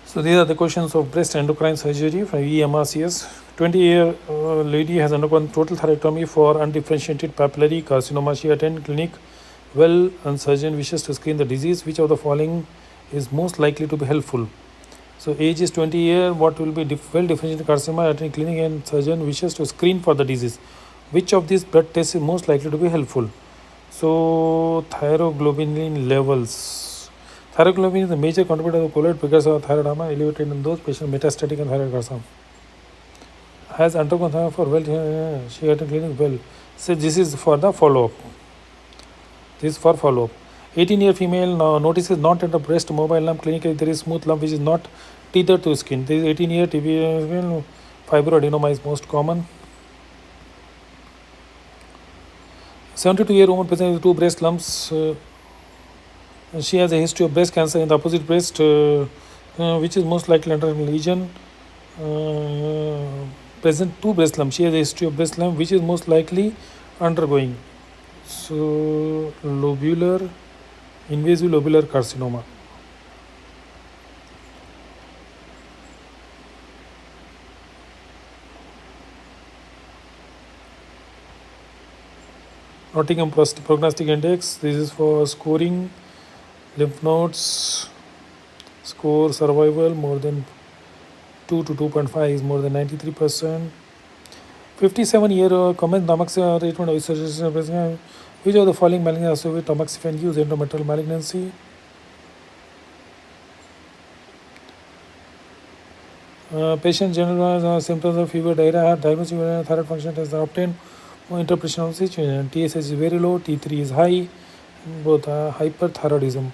So these are the questions of breast endocrine surgery from eMRCS. 20-year lady has undergone total thyroidectomy for undifferentiated papillary carcinoma. She attended clinic well and surgeon wishes to screen the disease. Which of the following is most likely to be helpful? So age is 20 year. What will be well differentiated carcinoma? Attending clinic and surgeon wishes to screen for the disease. Which of these blood tests is most likely to be helpful? So thyroglobulin levels. Thyroglobulin is a major contributor to colloid because of thyroidoma elevated in those patients metastatic and thyroid carcinoma. Has undergone therapy for well, she had a clinic well. So this is for the follow-up. This is for follow-up. 18-year female notices not at the breast mobile lump. Clinically there is smooth lump which is not tethered to skin. This 18-year TB fibroadenoma is most common. 72-year woman presents with two breast lumps. She has a history of breast cancer in the opposite breast, which is most likely under lesion. Present two breast lumps. She has a history of breast lump, which is most likely undergoing. So invasive lobular carcinoma. Nottingham prognostic index. This is for scoring lymph nodes. Score survival more than 2 to 2.5 is more than 93%. 57-year commence tamoxifen treatment of surgery. Which of the following malignancy with tamoxifen use? Endometrial malignancy. Patient general symptoms of fever, diarrhea, diagnosis, thyroid function tests are obtained. Interpretation of situation. TSH is very low, T3 is high, both hyperthyroidism.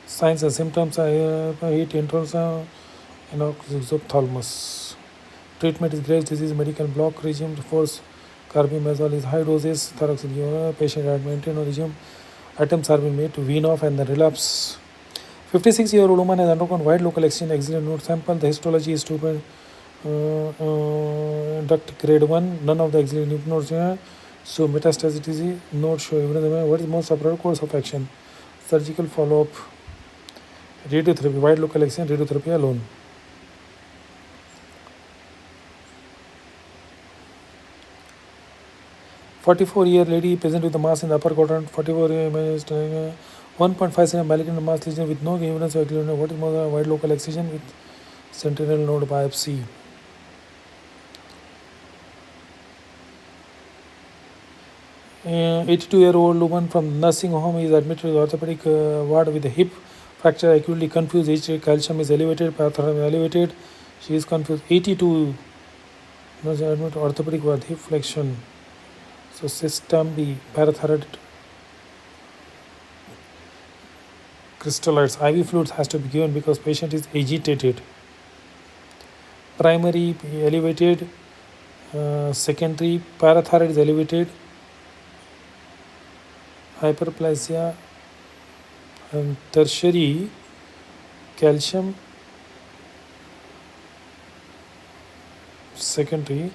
Signs and symptoms are heat intolerance, exophthalmos. Treatment is Graves' disease, medical block regime, force carbimazole is high doses, thyroxine, patient admitted regime. Attempts are being made to wean off and then relapse. 56-year-old woman has undergone wide local exchange axillary node sample. The histology is 2. Duct grade 1. None of the axillary lymph nodes here. So metastaticity nodes show evidence. What is most appropriate course of action? Surgical follow-up. Radiotherapy. Wide local exchange radiotherapy alone. A 44-year lady present with a mass in the upper quadrant. 44-year man is 1.5 cm malignant mass lesion with no evidence of acute. What is more wide local excision with sentinel node biopsy? An 82-year-old woman from nursing home is admitted to the orthopedic ward with a hip fracture, acutely confused. H calcium is elevated, parathyroid elevated. She is confused. 82 was admitted to orthopedic ward, hip flexion. So system B, parathyroid crystalloids. IV fluids has to be given because patient is agitated. Primary elevated, secondary parathyroid is elevated, hyperplasia, and tertiary calcium, secondary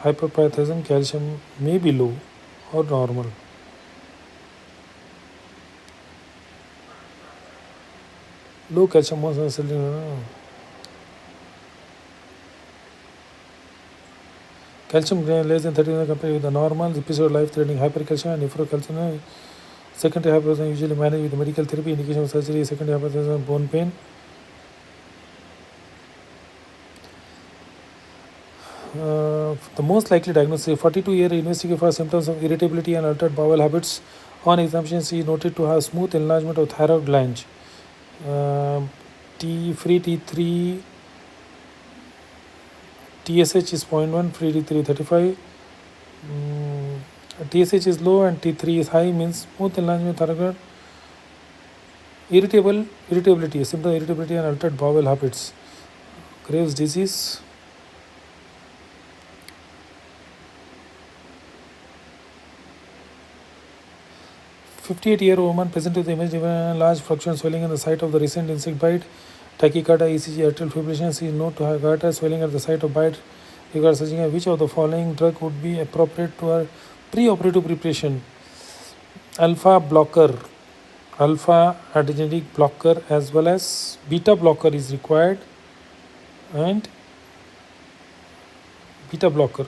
hyperparathyroidism, calcium may be low or normal. Low calcium was calcium less than 30 compared with the normal episode life-threatening hypercalcium and nephrocalcium. Secondary hypertension usually managed with medical therapy, indication of surgery. Secondary hypertension, bone pain. The most likely diagnosis: 42-year investigator for symptoms of irritability and altered bowel habits. On examination, she is noted to have smooth enlargement of thyroid glands. Free T3, TSH is 0.1, free T3 35. TSH is low and T3 is high, means smooth enlargement of thyroid. Irritability, symptom irritability and altered bowel habits. Graves' disease. A 58-year-old woman present with the image of a large fluctuation swelling at the site of the recent insect bite. Tachycardia, ECG, atrial fibrillation. She is known to have goiter swelling at the site of bite. Regard surgery. Which of the following drug would be appropriate to her preoperative preparation? alpha blocker, alpha adrenergic blocker as well as beta blocker is required, and beta blocker,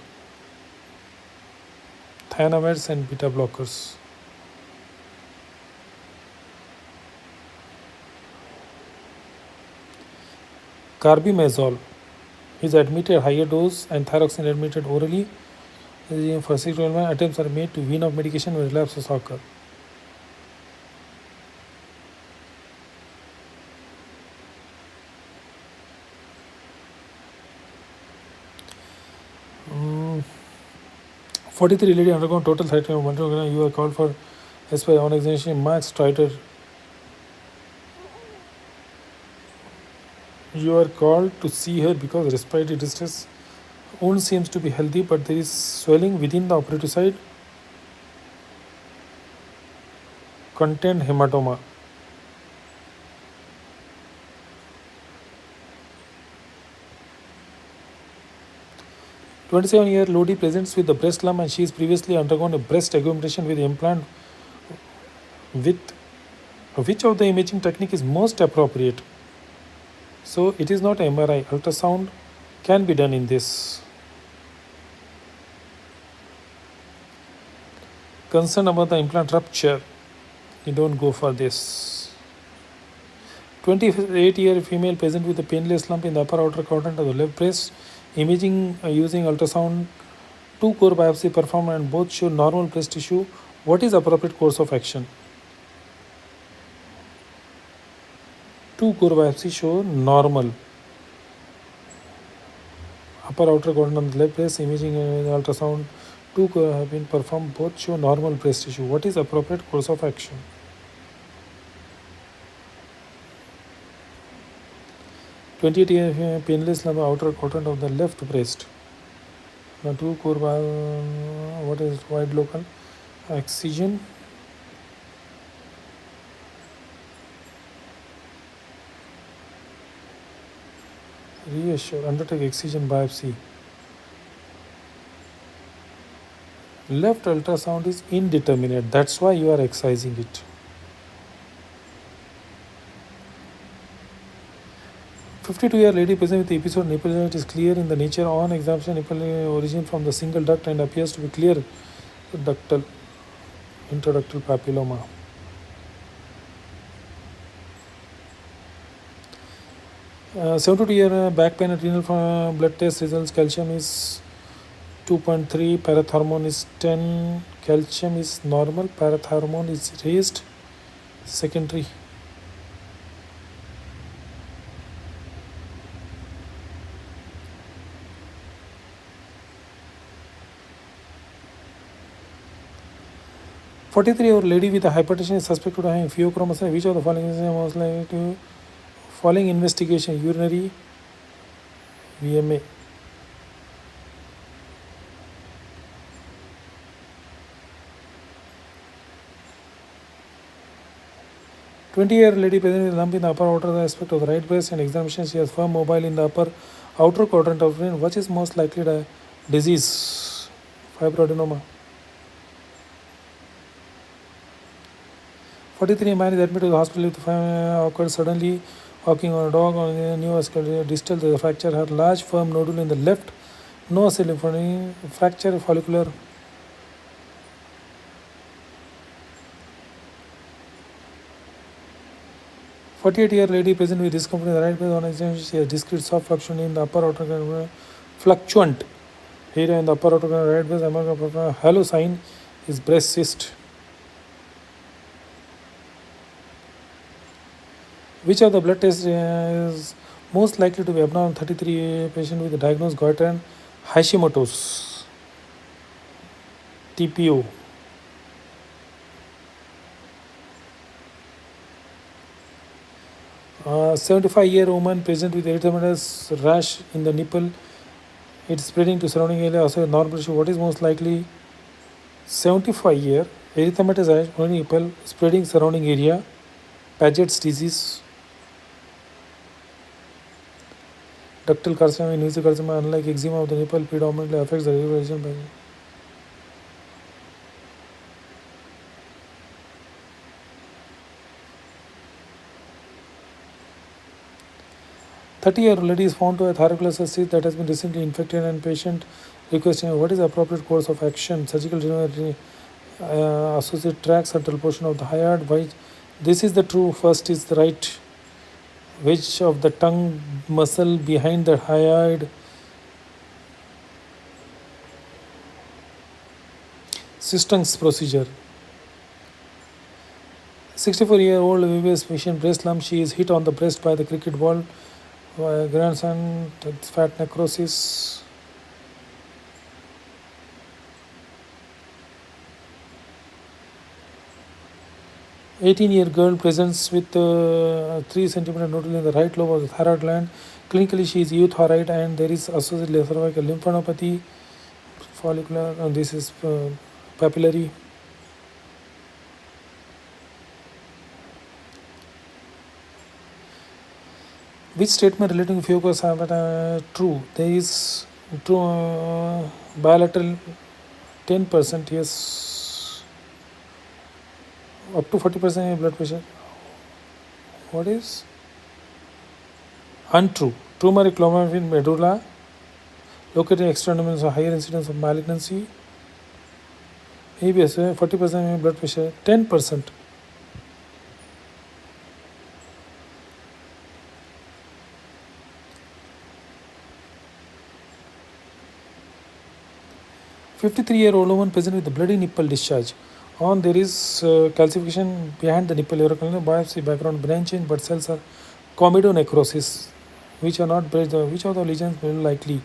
thianamides and beta blockers. Carbimazole is admitted higher dose and thyroxine admitted orally. For 6 to 12 months, attempts are made to wean off medication when relapses occur. Mm, 43 lady undergone total thyroid monitoring. You are called for as per on examination max titer. You are called to see her because respiratory distress. Wound seems to be healthy, but there is swelling within the operative site. Contained hematoma. "27-year Lodi presents with the breast lump and she has previously undergone a breast augmentation with implant. With which of the imaging technique is most appropriate?" So it is not MRI. Ultrasound can be done in this. Concern about the implant rupture, you don't go for this. 28-year female present with a painless lump in the upper outer quadrant of the left breast. Imaging using ultrasound, 2-core biopsy performed and both show normal breast tissue. What is appropriate course of action? 2-core biopsy show normal. Upper outer quadrant of the left breast, imaging ultrasound, 2-core have been performed, both show normal breast tissue. What is appropriate course of action? 28-year painless lump outer quadrant of the left breast. Now 2-core what is wide local excision? Reassure, undertake excision biopsy. Left ultrasound is indeterminate, that's why you are excising it. 52-year lady present with the episode nipple is clear in the nature. On examination, nipple origin from the single duct and appears to be clear ductal, intraductal papilloma. Uh, 72-year back pain and renal blood test results. Calcium is 2.3, parathormone is 10, calcium is normal, parathormone is raised, secondary. "43-year lady with a hypertension is suspected of having pheochromocyte. Which of the following is most likely to following investigation? Urinary, VMA. "20-year lady present with a lump in the upper outer aspect of the right breast and examination she has firm mobile in the upper outer quadrant of the brain. What is most likely disease? Fibroadenoma. 43 man is admitted to the hospital with occurred suddenly walking on a dog on a neovascular distal to the fracture. Her large firm nodule in the left nose fracture follicular. "48-year lady present with discomfort in the right breast on examination. She has discrete soft fluctuation in the upper outer fluctuant area in the upper outer right breast. Halo sign is breast cyst. Which of the blood tests is most likely to be abnormal? 33 patient with the diagnosed goiter and Hashimoto's, TPO. Uh, 75-year woman present with erythematous rash in the nipple. It's spreading to surrounding area. Also normal issue. What is most likely? 75-year erythematous rash on nipple spreading surrounding area. Paget's disease. Ductal carcinoma and nasal carcinoma, unlike eczema of the nipple, predominantly affects the region. 30-year-old lady is found to have thyroglossus cyst that has been recently infected, and patient requesting what is the appropriate course of action. Surgical removal associate track central portion of the hyoid. Why this is the true first is the right wedge of the tongue muscle behind the hyoid. Systems procedure. 64-year-old VVS patient breast lump. She is hit on the breast by the cricket ball. Grandson, fat necrosis. "18-year girl presents with 3 centimeter nodule in the right lobe of the thyroid gland. Clinically, she is euthyroid and there is associated cervical lymphadenopathy, follicular, and this is papillary. Which statement relating to focus are true? There is true bilateral 10%, yes, up to 40% blood pressure. What is untrue? Tumor in medulla located in external higher incidence of malignancy. ABS 40% blood pressure, 10%. "53-year-old woman present with the bloody nipple discharge. On there is calcification behind the nipple. Biopsy background benign change, but cells are comedonecrosis, which are not bred. Which of the lesions will likely?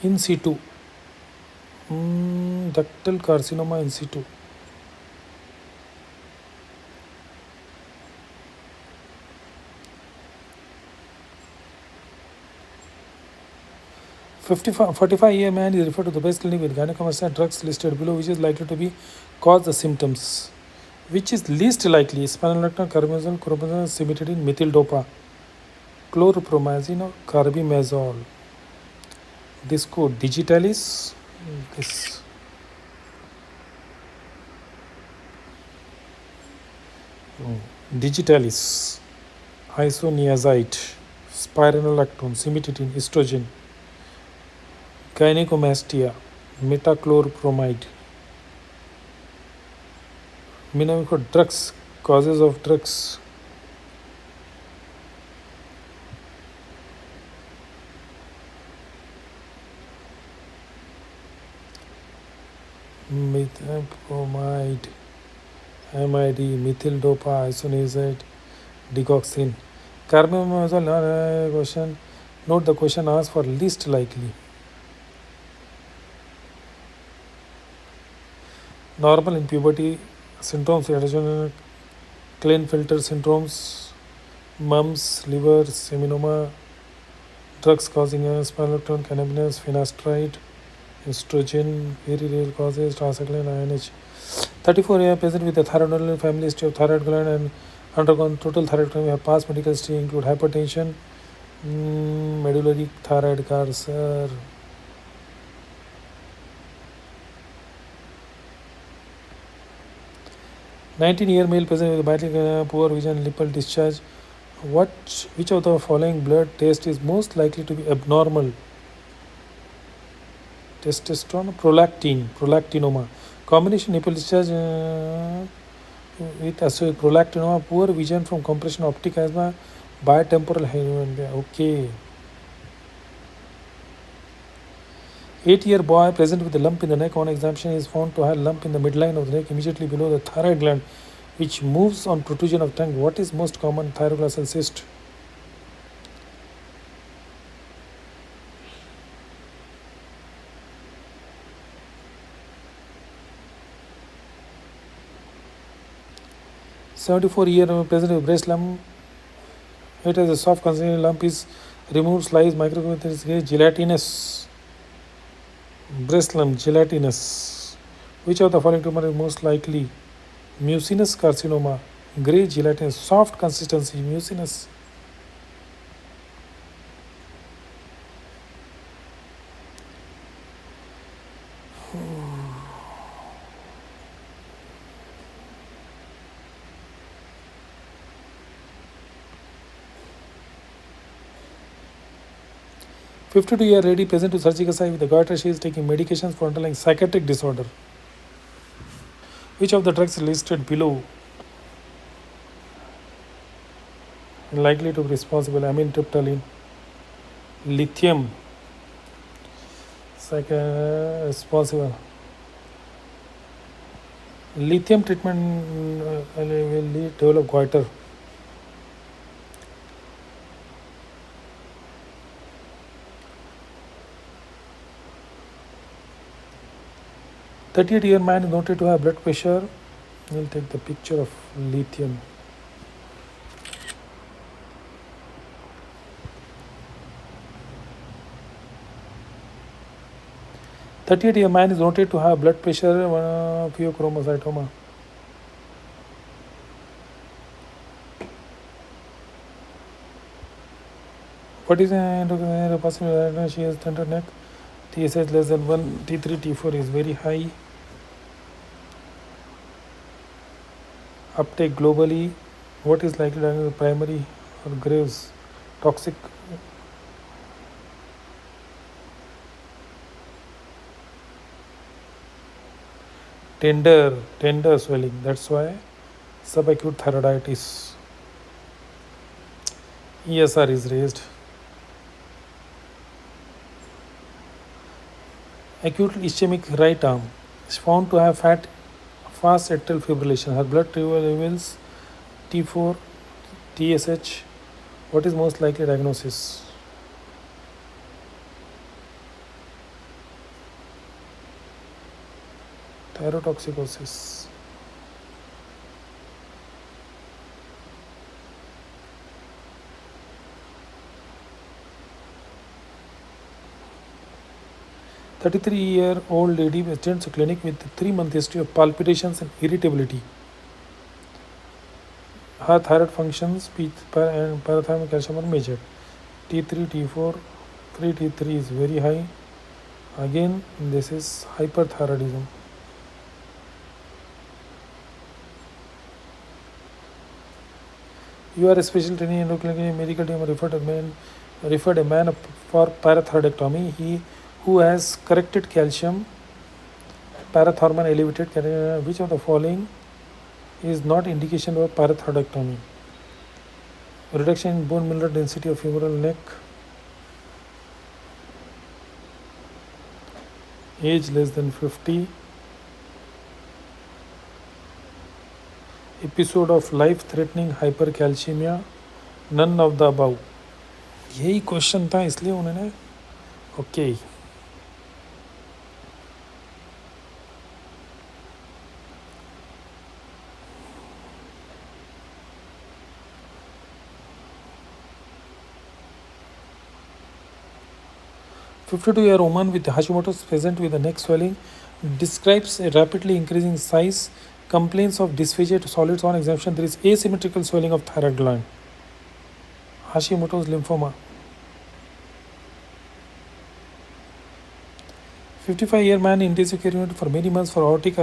In situ. Ductal carcinoma in situ. "45 45-year man is referred to the best clinic with gynecomastia drugs listed below, which is likely to be cause the symptoms. Which is least likely? Spironolactone, carbimazole, carbimazole, cimetidine, methyl-dopa, chlorpromazine, or carbimazole. This code digitalis. This digitalis, isoniazide, spironolactone, cimetidine, estrogen, gynecomastia, metachlorpromide. Drugs, causes of drugs. Methampромide, MID, methyl-dopa, isoniazide, digoxin. Carbimazole question. Note the question asks for least likely. Normal in puberty syndromes, Klinefelter syndromes, mumps, liver, seminoma, drugs causing spironolactone, cannabinoids, finasteride, estrogen, very rare causes, transcycline, INH. 34-year patient with a thyroid family history of thyroid gland and undergone total thyroidectomy, have past medical history include hypertension, medullary thyroid cancer. "19-year male patient with badly poor vision, nipple discharge. Which of the following blood test is most likely to be abnormal? Testosterone, prolactinoma. Combination nipple discharge with associated prolactinoma, poor vision from compression, optic asthma, bitemporal hernia. Okay. 8-year boy present with a lump in the neck. On examination is found to have lump in the midline of the neck immediately below the thyroid gland, which moves on protrusion of tongue. What is most common thyroglossal cyst? "74-year present with breast lump. It has a soft consistent lump is removed, sliced, microscopic, gelatinous. Breast lump, gelatinous. Which of the following tumor is most likely? Mucinous carcinoma, gray gelatinous, soft consistency, mucinous. 52-year lady present to surgical site with a goiter. She is taking medications for underlying psychiatric disorder. Which of the drugs listed below likely to be responsible? Amitriptyline, lithium, responsible. Lithium treatment will develop goiter. A 38-year man is noted to have blood pressure. We'll take the picture of lithium. A 38-year man is noted to have blood pressure, pheochromocytoma. What is the possible? She has tender neck. TSH less than 1, T3, T4 is very high. Uptake globally. What is likely to be primary or Graves? Toxic. Tender swelling. That's why subacute thyroiditis. ESR is raised. Acute ischemic right arm is found to have fast atrial fibrillation. Her blood levels T4, TSH. What is most likely diagnosis? Thyrotoxicosis. A 33-year-old lady attends a clinic with a 3-month history of palpitations and irritability. Her thyroid functions, and parathyroid calcium are measured. T3, T4, 3 T3 is very high. Again, this is hyperthyroidism. You are a special training endocrine medical team referred a man for parathyroidectomy. He who has corrected calcium, parathormone elevated. Which of the following is not indication of parathyroidectomy? Reduction in bone mineral density of femoral neck, age less than 50, episode of life-threatening hypercalcemia, none of the above. यही question था, इसलिए उन्होंने okay 52-year woman with Hashimoto's present with the neck swelling describes a rapidly increasing size, complains of dysphagia to solids on examination. There is asymmetrical swelling of thyroid gland. Hashimoto's lymphoma. 55-year man in intensive care unit for many months for aortic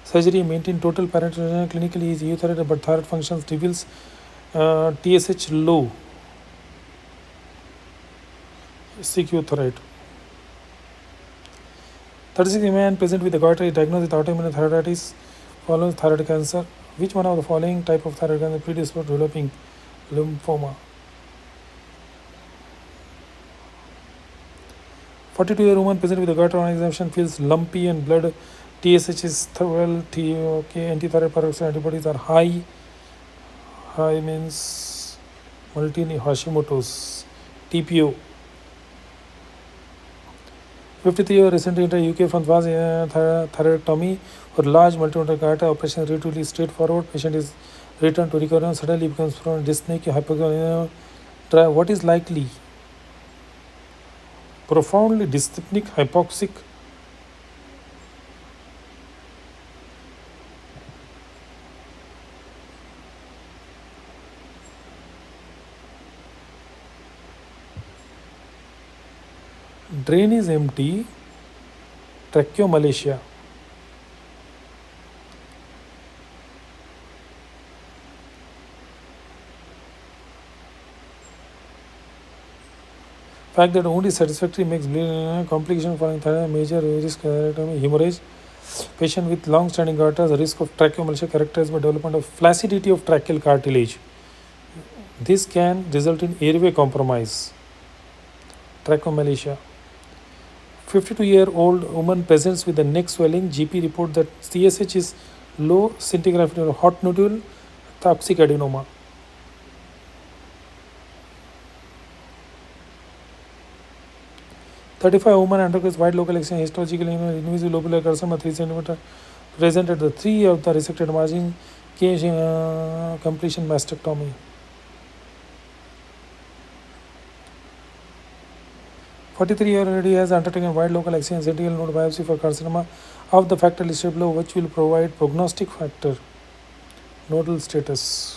surgery, maintained total parathyroid. Clinically he is euthyroid, but thyroid functions reveals TSH low. Seek euthyroid. 36-year man present with a goiter is diagnosed with autoimmune thyroiditis following thyroid cancer. Which one of the following type of thyroid cancer predisposed to developing lymphoma? 42-year woman present with a goiter on examination feels lumpy and blood TSH is 12. Antithyroid peroxide antibodies are high. High means Hashimoto's. TPO. 53-year recently entered UK from vast thyroidectomy for large multi-organ goiter. Operation is relatively straightforward. Patient is returned to recurrence. Suddenly becomes prone to dyspnea, hypoxia. What is likely? Profoundly dyspneic, hypoxic. Drain is empty. Tracheomalacia. Fact that only satisfactory makes complication following thyroid major risk hemorrhage. Patient with long-standing goiter, the risk of tracheomalacia characterized by development of flaccidity of tracheal cartilage. This can result in airway compromise. Tracheomalacia. 52-year-old woman presents with the neck swelling. GP report that CSH is low, scintigraphy or hot nodule, toxic adenoma. 35 woman undergoes wide local extension histologically invisible lobular carcinoma 3 cm present at the 3 of the resected margin completion mastectomy. 43-year lady has undertaken wide local extension sentinel node biopsy for carcinoma of the factor listed below, which will provide prognostic factor. Nodal status.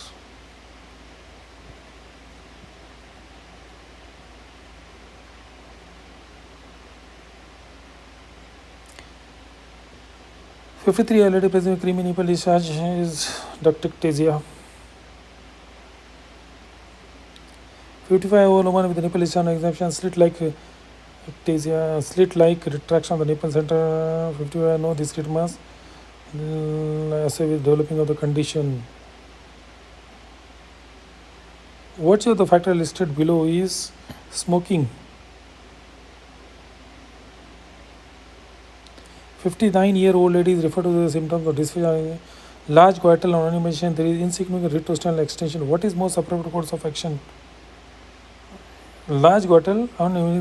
Fifty-three-year lady present with creamy nipple discharge is ductictasia. 55-year-old woman with nipple discharge exemption, slit-like ectasia, slit-like retraction of the nipple center. 55 no discrete mass. Assay with developing of the condition. Which of the factor listed below is smoking? 59-year-old lady is referred to the symptoms of dysphagia. Large coital animation, there is insignificant retrosternal extension. What is most appropriate course of action? Large coital,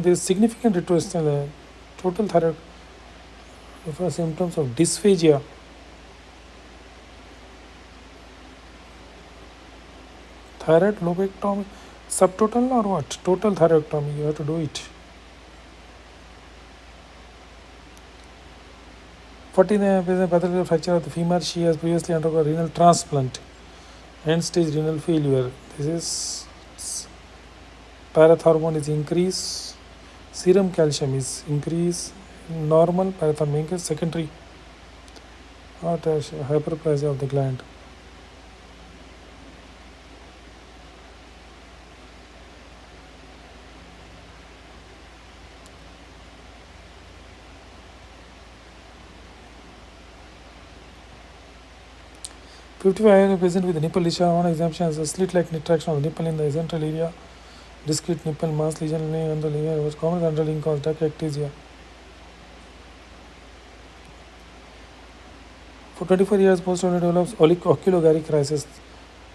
there is significant retrosternal total thyroid for symptoms of dysphagia. Thyroid lobectomy, subtotal or what? Total thyroidectomy, you have to do it. 49% pathological fracture of the femur. She has previously undergone renal transplant, end-stage renal failure. This is parathormone is increase, serum calcium is increase, normal parathormone is secondary, or hyperplasia of the gland. (55) present with nipple discharge. One example is a slit-like retraction of the nipple in the central area. Discrete nipple mass lesion on the liver was common underlying cause ectasia. For 24 years, post-operative develops oculogary crisis.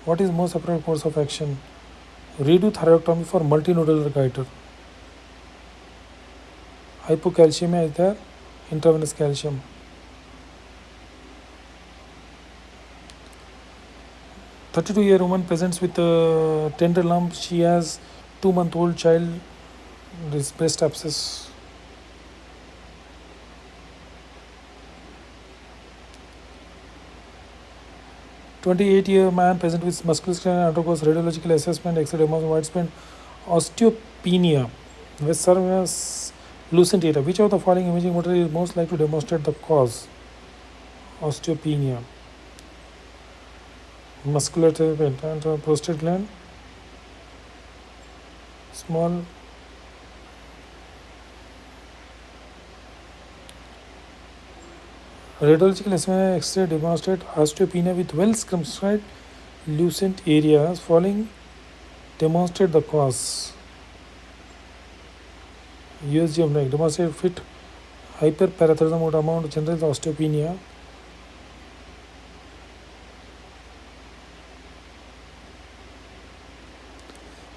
What is most appropriate course of action? Redo thyroidectomy for multinodular goiter. Hypocalcemia is there, intravenous calcium. 32-year woman presents with a tender lump. She has 2-month-old child. This breast abscess. 28-year man present with musculoskeletal undergoes radiological assessment, X-ray demonstrates widespread osteopenia with surface lucent area. Which of the following imaging material is most likely to demonstrate the cause? Osteopenia. Muscular and prostate gland, small radiological assessment X-ray demonstrate osteopenia with well circumscribed lucent areas. Following demonstrate the cause. USG of neck demonstrate fit hyperparathyroidism would amount to general osteopenia.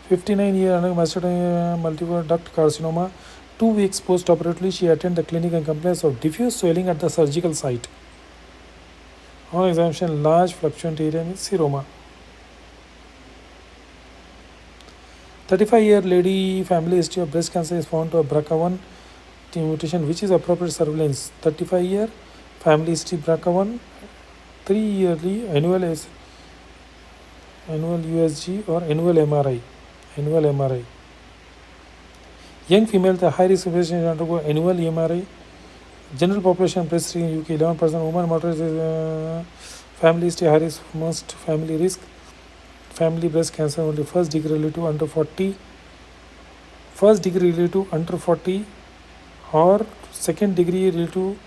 59-year mastectomy multiple duct carcinoma. 2 weeks post-operatively, she attended the clinic and complains of diffuse swelling at the surgical site. On examination, large fluctuant area in seroma. 35-year lady family history of breast cancer is found to have BRCA1 mutation, which is appropriate surveillance. 35-year family history BRCA1, 3-yearly annual USG or annual MRI. Young female with a high risk of patient undergo annual MRI. General population breast in UK 11%. Woman moderate family history high risk, most family risk. Family breast cancer only first degree relative under 40. first degree relative under 40, or second degree relative,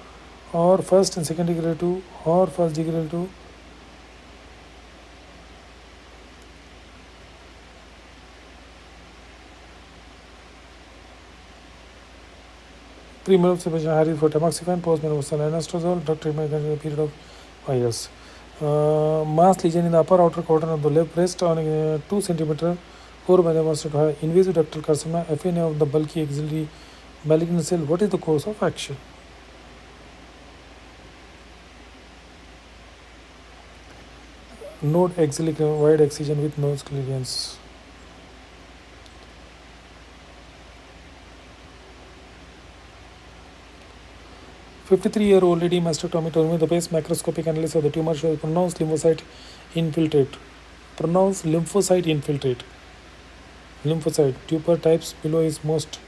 or first and second degree relative, or first degree relative. Pre-menopause Harry for tamoxifen, post-menopausal anastrozole, drug treatment in a period of 5 years. Mass lesion in the upper outer quadrant of the left breast on 2 cm, 4 by the invasive ductal carcinoma, FNA of the bulky axillary malignant cell. What is the course of action? Node axillary wide excision with nose clearance. "53-year-old lady mastectomy told me the base macroscopic analysis of the tumor shows pronounced lymphocyte infiltrate. Pronounced lymphocyte infiltrate. Lymphocyte tumor types below is most.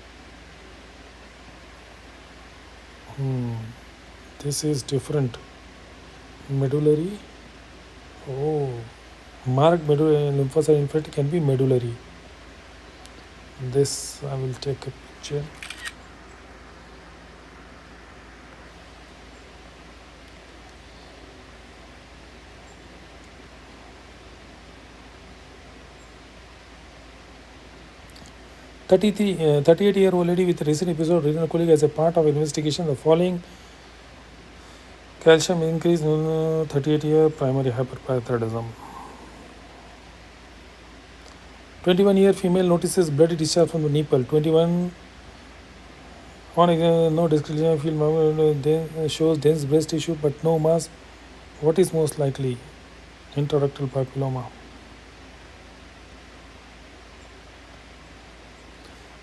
This is different. Medullary. Oh, marked medullary lymphocyte infiltrate can be medullary. This I will take a picture. " 38-year-old lady with recent episode of renal colic as a part of investigation. The following: calcium increase, 38-year primary hyperparathyroidism. 21-year female notices bloody discharge from the nipple. 21 on no discretion field shows dense breast tissue but no mass. What is most likely? Intraductal papilloma.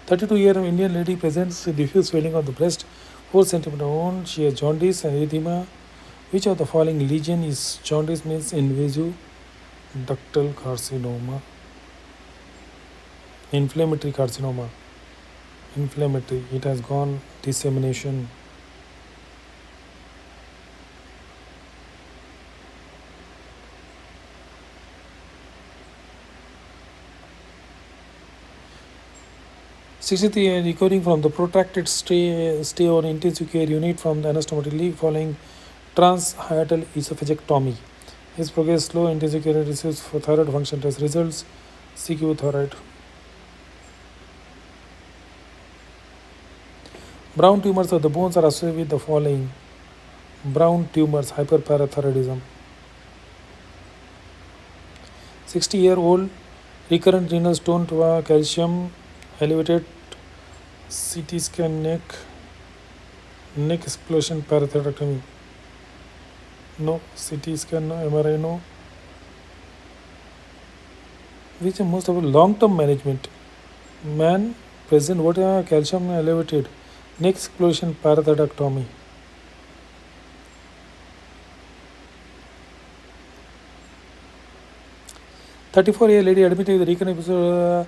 32-year Indian lady presents diffuse swelling of the breast, 4 cm wound. She has jaundice and erythema. Which of the following lesion is jaundice? Means invasive ductal carcinoma. Inflammatory carcinoma. Inflammatory. It has gone dissemination. "63-year recovering from the protracted stay on intensive care unit from the anastomotic leave following transhiatal esophagectomy. His progress slow. Intensive care receives for thyroid function test results. CQ thyroid. Brown tumors of the bones are associated with the following: brown tumors, hyperparathyroidism. 60-year-old recurrent renal stone, calcium elevated, CT scan, neck explosion, parathyroidectomy. No. CT scan, no. MRI, no. Which is most of a long-term management? Man present, what are calcium elevated, neck explosion, parathyroidectomy. "34-year lady admitted with recurrent episode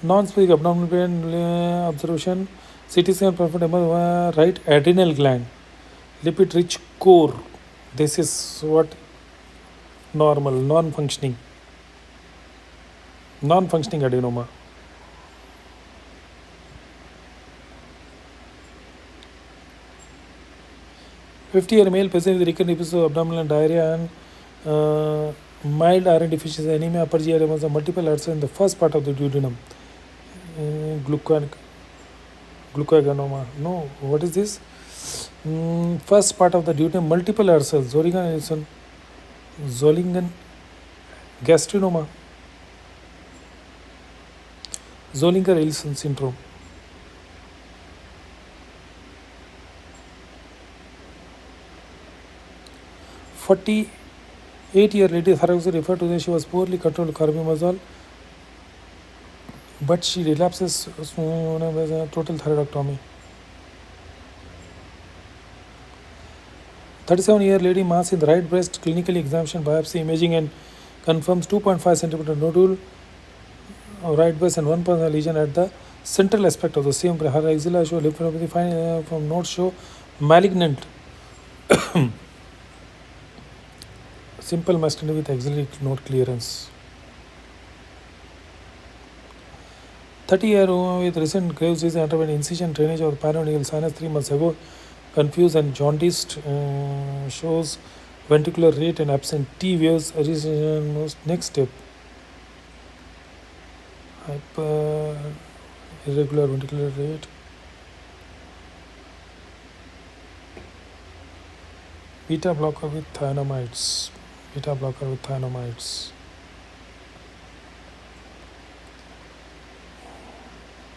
non-specific abdominal pain observation. CT scan performed right adrenal gland, lipid-rich core. This is what normal, non-functioning adenoma. "50-year male patient with recurrent episode of abdominal diarrhea and mild iron deficiency anemia, upper GI levels of multiple ulcers in the first part of the duodenum. Glucagonoma. No. What is this? First part of the duodenum, multiple ulcers. Zolingen gastrinoma. Zollinger-Ellison syndrome. "48-year lady thyroid referred to that she was poorly controlled with carbimazole, but she relapses total thyroidectomy. 37-year lady mass in the right breast, clinically examination, biopsy, imaging, and confirms 2.5 cm nodule of right breast and 1% lesion at the central aspect of the same. Her axilla show lymphadenopathy from nodes show malignant simple mastectomy with axillary node clearance. 30-year-old with recent Graves' disease underwent incision drainage of perineal sinus 3 months ago. Confused and jaundiced, shows ventricular rate and absent T waves. Next step: hyper irregular ventricular rate. Beta blocker with thianamides.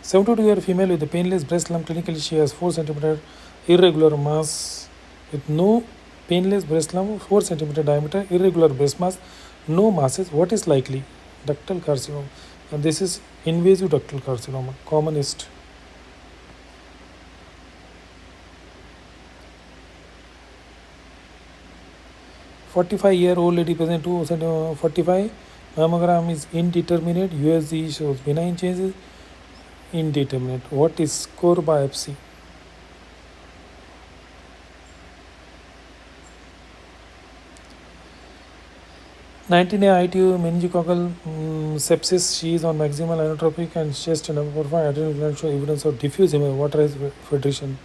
72-year female with a painless breast lump. Clinically, she has 4 cm irregular mass with no painless breast lump, 4 cm diameter, irregular breast mass, no masses. What is likely? Ductal carcinoma. And this is invasive ductal carcinoma, commonest. "45-year-old lady present 245. Mammogram is indeterminate. USG shows benign changes. Indeterminate. What is core biopsy? "19A ITU meningococcal sepsis. She is on maximal inotropic and chest and upper adrenal gland show evidence of diffuse waterized filtration.